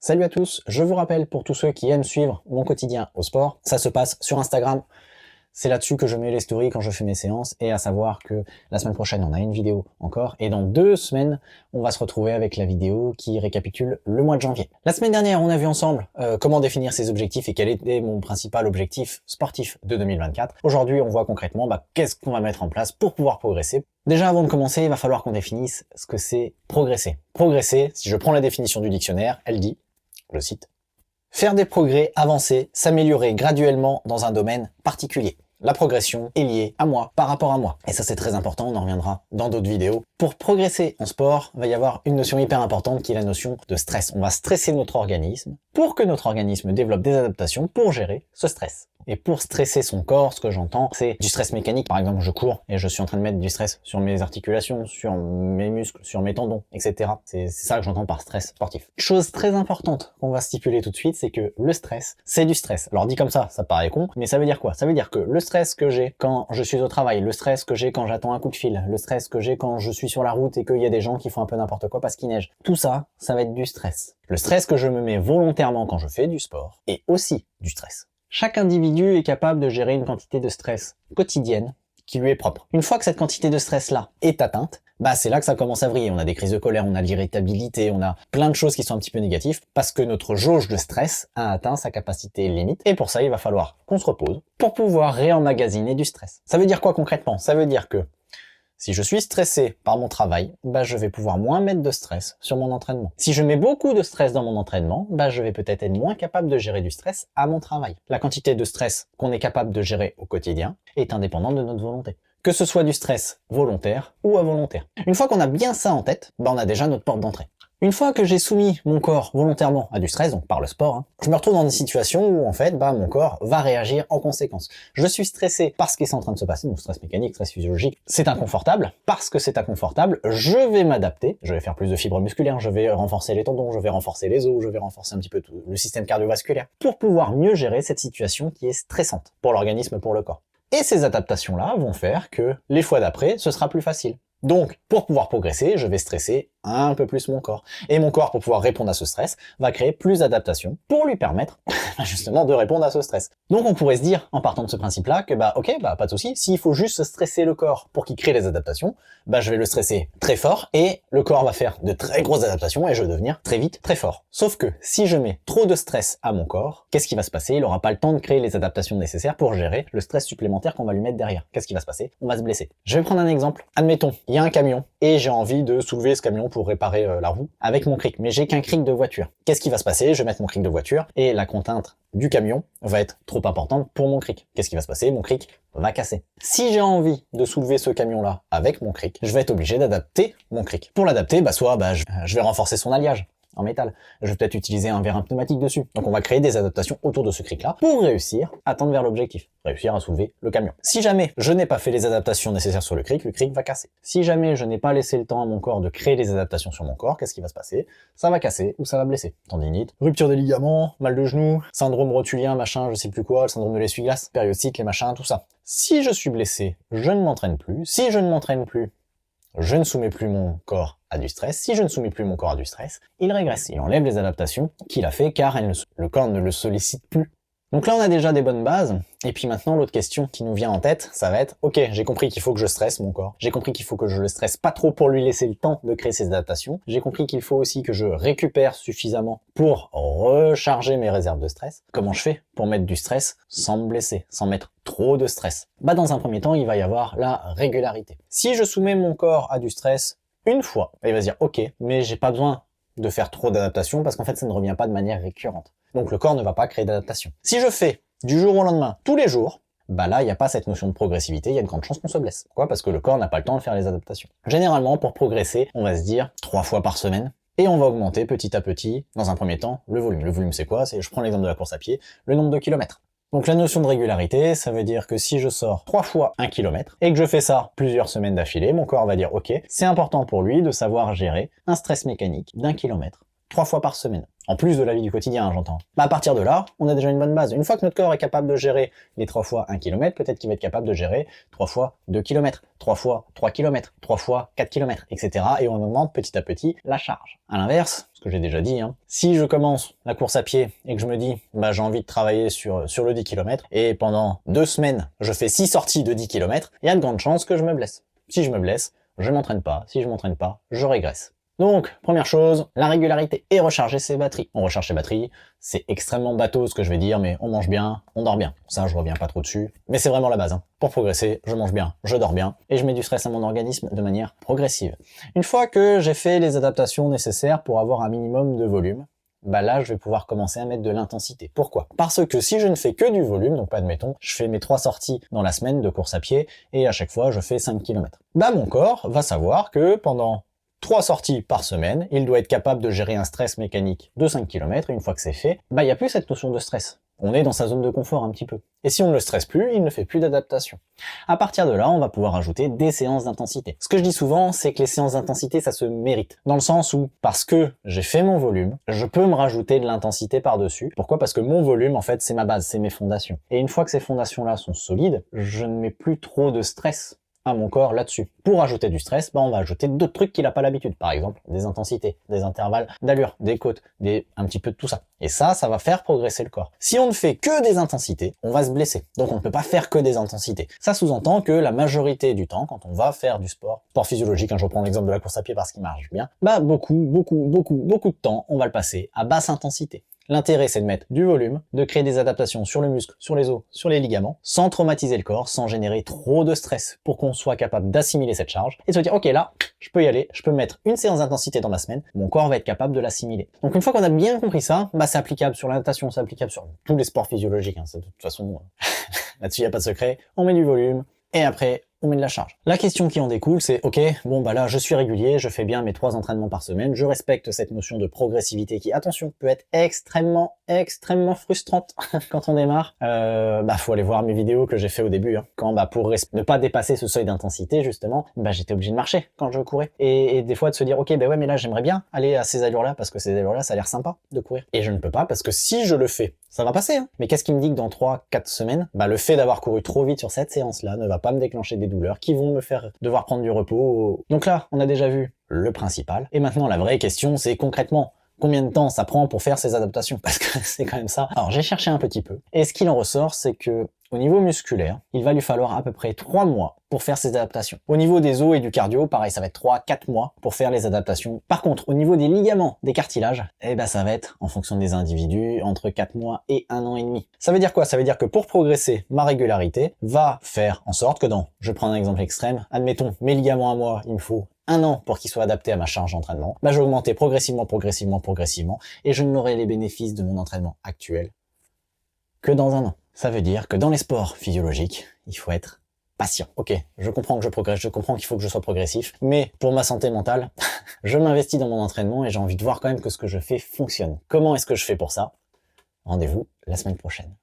Salut à tous, je vous rappelle pour tous ceux qui aiment suivre mon quotidien au sport, ça se passe sur Instagram. C'est là-dessus que je mets les stories quand je fais mes séances, et à savoir que la semaine prochaine on a une vidéo encore, et dans 2 semaines on va se retrouver avec la vidéo qui récapitule le mois de janvier. La semaine dernière on a vu ensemble comment définir ses objectifs et quel était mon principal objectif sportif de 2024. Aujourd'hui on voit concrètement qu'est-ce qu'on va mettre en place pour pouvoir progresser. Déjà avant de commencer, il va falloir qu'on définisse ce que c'est progresser. Progresser, si je prends la définition du dictionnaire, elle dit, je cite, faire des progrès, avancer, s'améliorer graduellement dans un domaine particulier. La progression est liée à moi, par rapport à moi. Et ça c'est très important, on en reviendra dans d'autres vidéos. Pour progresser en sport, il va y avoir une notion hyper importante qui est la notion de stress. On va stresser notre organisme pour que notre organisme développe des adaptations pour gérer ce stress. Et pour stresser son corps, ce que j'entends, c'est du stress mécanique. Par exemple, je cours et je suis en train de mettre du stress sur mes articulations, sur mes muscles, sur mes tendons, etc. C'est ça que j'entends par stress sportif. Chose très importante qu'on va stipuler tout de suite, c'est que le stress, c'est du stress. Alors dit comme ça paraît con, mais ça veut dire quoi? Ça veut dire que le stress que j'ai quand je suis au travail, le stress que j'ai quand j'attends un coup de fil, le stress que j'ai quand je suis sur la route et qu'il y a des gens qui font un peu n'importe quoi parce qu'il neige, tout ça, ça va être du stress. Le stress que je me mets volontairement quand je fais du sport est aussi du stress. Chaque individu est capable de gérer une quantité de stress quotidienne qui lui est propre. Une fois que cette quantité de stress-là est atteinte, c'est là que ça commence à vriller. On a des crises de colère, on a de l'irritabilité, on a plein de choses qui sont un petit peu négatives parce que notre jauge de stress a atteint sa capacité limite. Et pour ça, il va falloir qu'on se repose pour pouvoir réemmagasiner du stress. Ça veut dire quoi concrètement? Ça veut dire que si je suis stressé par mon travail, je vais pouvoir moins mettre de stress sur mon entraînement. Si je mets beaucoup de stress dans mon entraînement, je vais peut-être être moins capable de gérer du stress à mon travail. La quantité de stress qu'on est capable de gérer au quotidien est indépendante de notre volonté. Que ce soit du stress volontaire ou involontaire. Une fois qu'on a bien ça en tête, on a déjà notre porte d'entrée. Une fois que j'ai soumis mon corps volontairement à du stress, donc par le sport, je me retrouve dans des situations où en fait, mon corps va réagir en conséquence. Je suis stressé parce que c'est en train de se passer, donc stress mécanique, stress physiologique, c'est inconfortable. Parce que c'est inconfortable, je vais m'adapter, je vais faire plus de fibres musculaires, je vais renforcer les tendons, je vais renforcer les os, je vais renforcer un petit peu tout le système cardiovasculaire pour pouvoir mieux gérer cette situation qui est stressante pour l'organisme, pour le corps. Et ces adaptations-là vont faire que les fois d'après, ce sera plus facile. Donc, pour pouvoir progresser, je vais stresser un peu plus mon corps. Et mon corps, pour pouvoir répondre à ce stress, va créer plus d'adaptations pour lui permettre justement de répondre à ce stress. Donc on pourrait se dire, en partant de ce principe-là, que ok, pas de souci, s'il faut juste stresser le corps pour qu'il crée les adaptations, je vais le stresser très fort et le corps va faire de très grosses adaptations et je vais devenir très vite très fort. Sauf que si je mets trop de stress à mon corps, qu'est-ce qui va se passer? Il n'aura pas le temps de créer les adaptations nécessaires pour gérer le stress supplémentaire qu'on va lui mettre derrière. Qu'est-ce qui va se passer? On va se blesser. Je vais prendre un exemple. Admettons, il y a un camion et j'ai envie de soulever ce camion pour réparer la roue avec mon cric, mais j'ai qu'un cric de voiture. Qu'est-ce qui va se passer? Je vais mettre mon cric de voiture et la contrainte du camion va être trop importante pour mon cric. Qu'est-ce qui va se passer? Mon cric va casser. Si j'ai envie de soulever ce camion-là avec mon cric, je vais être obligé d'adapter mon cric. Pour l'adapter, je vais renforcer son alliage en métal. Je vais peut-être utiliser un verre pneumatique dessus. Donc on va créer des adaptations autour de ce cric-là pour réussir à tendre vers l'objectif, réussir à soulever le camion. Si jamais je n'ai pas fait les adaptations nécessaires sur le cric va casser. Si jamais je n'ai pas laissé le temps à mon corps de créer les adaptations sur mon corps, qu'est-ce qui va se passer? Ça va casser ou ça va blesser. Tendinite, rupture des ligaments, mal de genou, syndrome rotulien, machin, je sais plus quoi, le syndrome de l'essuie-glace, périostite, les machins, tout ça. Si je suis blessé, je ne m'entraîne plus. Si je ne m'entraîne plus, je ne soumets plus mon corps à du stress. Si je ne soumets plus mon corps à du stress, il régresse. Il enlève les adaptations qu'il a fait car le corps ne le sollicite plus. Donc là, on a déjà des bonnes bases. Et puis maintenant, l'autre question qui nous vient en tête, ça va être, ok, j'ai compris qu'il faut que je stresse mon corps. J'ai compris qu'il faut que je le stresse pas trop pour lui laisser le temps de créer ses adaptations. J'ai compris qu'il faut aussi que je récupère suffisamment pour recharger mes réserves de stress. Comment je fais pour mettre du stress sans me blesser, sans mettre trop de stress? Dans un premier temps, il va y avoir la régularité. Si je soumets mon corps à du stress une fois, il va se dire, ok, mais j'ai pas besoin de faire trop d'adaptations parce qu'en fait, ça ne revient pas de manière récurrente. Donc le corps ne va pas créer d'adaptation. Si je fais du jour au lendemain, tous les jours, là, il n'y a pas cette notion de progressivité, il y a une grande chance qu'on se blesse. Pourquoi? Parce que le corps n'a pas le temps de faire les adaptations. Généralement, pour progresser, on va se dire 3 fois par semaine, et on va augmenter petit à petit, dans un premier temps, le volume. Le volume, c'est quoi? Je prends l'exemple de la course à pied, le nombre de kilomètres. Donc la notion de régularité, ça veut dire que si je sors 3 fois 1 km, et que je fais ça plusieurs semaines d'affilée, mon corps va dire, ok, c'est important pour lui de savoir gérer un stress mécanique d'1 kilomètre 3 fois par semaine. En plus de la vie du quotidien, j'entends. À partir de là, on a déjà une bonne base. Une fois que notre corps est capable de gérer les 3 fois 1 km, peut-être qu'il va être capable de gérer 3 fois 2 km, 3 fois 3 km, 3 fois 4 km, etc. Et on augmente petit à petit la charge. À l'inverse, ce que que j'ai déjà dit, hein. Si je commence la course à pied et que je me dis, bah, j'ai envie de travailler sur le 10 km, et pendant 2 semaines, je fais 6 sorties de 10 km, il y a de grandes chances que je me blesse. Si je me blesse, je m'entraîne pas. Si je m'entraîne pas, je régresse. Donc, première chose, la régularité et recharger ses batteries. On recharge ses batteries, c'est extrêmement bateau ce que je vais dire, mais on mange bien, on dort bien. Ça, je reviens pas trop dessus, mais c'est vraiment la base, hein. Pour progresser, je mange bien, je dors bien, et je mets du stress à mon organisme de manière progressive. Une fois que j'ai fait les adaptations nécessaires pour avoir un minimum de volume, bah là, je vais pouvoir commencer à mettre de l'intensité. Pourquoi? Parce que si je ne fais que du volume, donc admettons, je fais mes 3 sorties dans la semaine de course à pied, et à chaque fois, je fais 5 km. Bah, mon corps va savoir que pendant 3 sorties par semaine, il doit être capable de gérer un stress mécanique de 5 km, et une fois que c'est fait, bah, il n'y a plus cette notion de stress. On est dans sa zone de confort un petit peu. Et si on ne le stresse plus, il ne fait plus d'adaptation. À partir de là, on va pouvoir ajouter des séances d'intensité. Ce que je dis souvent, c'est que les séances d'intensité, ça se mérite. Dans le sens où, parce que j'ai fait mon volume, je peux me rajouter de l'intensité par-dessus. Pourquoi? Parce que mon volume, en fait, c'est ma base, c'est mes fondations. Et une fois que ces fondations-là sont solides, je ne mets plus trop de stress à mon corps là-dessus. Pour ajouter du stress, bah on va ajouter d'autres trucs qu'il n'a pas l'habitude. Par exemple, des intensités, des intervalles d'allure, des côtes, un petit peu de tout ça. Et ça va faire progresser le corps. Si on ne fait que des intensités, on va se blesser. Donc on ne peut pas faire que des intensités. Ça sous-entend que la majorité du temps, quand on va faire du sport physiologique, hein, je reprends l'exemple de la course à pied parce qu'il marche bien, bah beaucoup de temps, on va le passer à basse intensité. L'intérêt, c'est de mettre du volume, de créer des adaptations sur le muscle, sur les os, sur les ligaments, sans traumatiser le corps, sans générer trop de stress, pour qu'on soit capable d'assimiler cette charge, et de se dire, ok, là, je peux y aller, je peux mettre une séance d'intensité dans ma semaine, mon corps va être capable de l'assimiler. Donc une fois qu'on a bien compris ça, bah c'est applicable sur la natation, c'est applicable sur tous les sports physiologiques, hein, de toute façon, là-dessus, il n'y a pas de secret, on met du volume, et après, on met de la charge. La question qui en découle, c'est ok, bon bah là je suis régulier, je fais bien mes 3 entraînements par semaine, je respecte cette notion de progressivité qui, attention, peut être extrêmement frustrante quand on démarre. Bah faut aller voir mes vidéos que j'ai fait au début, hein. Quand bah pour ne pas dépasser ce seuil d'intensité justement, bah j'étais obligé de marcher quand je courais. Et des fois de se dire ok bah ouais mais là j'aimerais bien aller à ces allures là parce que ces allures là ça a l'air sympa de courir. Et je ne peux pas parce que si je le fais, ça va passer, hein. Mais qu'est-ce qui me dit que dans 3-4 semaines, bah le fait d'avoir couru trop vite sur cette séance là ne va pas me déclencher des douleurs qui vont me faire devoir prendre du repos. Donc là, on a déjà vu le principal. Et maintenant, la vraie question, c'est concrètement, combien de temps ça prend pour faire ces adaptations? Parce que c'est quand même ça. Alors, j'ai cherché un petit peu. Et ce qu'il en ressort, c'est que au niveau musculaire, il va lui falloir à peu près 3 mois pour faire ces adaptations. Au niveau des os et du cardio, pareil, ça va être 3-4 mois pour faire les adaptations. Par contre, au niveau des ligaments, des cartilages, eh ben ça va être, en fonction des individus, entre 4 mois et 1 an et demi. Ça veut dire quoi? Ça veut dire que pour progresser, ma régularité va faire en sorte que je prends un exemple extrême, admettons, mes ligaments à moi, il me faut 1 an pour qu'ils soient adaptés à ma charge d'entraînement. Bah, je vais augmenter progressivement, et je n'aurai les bénéfices de mon entraînement actuel que dans 1 an. Ça veut dire que dans les sports physiologiques, il faut être patient. Ok, je comprends que je progresse, je comprends qu'il faut que je sois progressif, mais pour ma santé mentale, je m'investis dans mon entraînement et j'ai envie de voir quand même que ce que je fais fonctionne. Comment est-ce que je fais pour ça? Rendez-vous la semaine prochaine.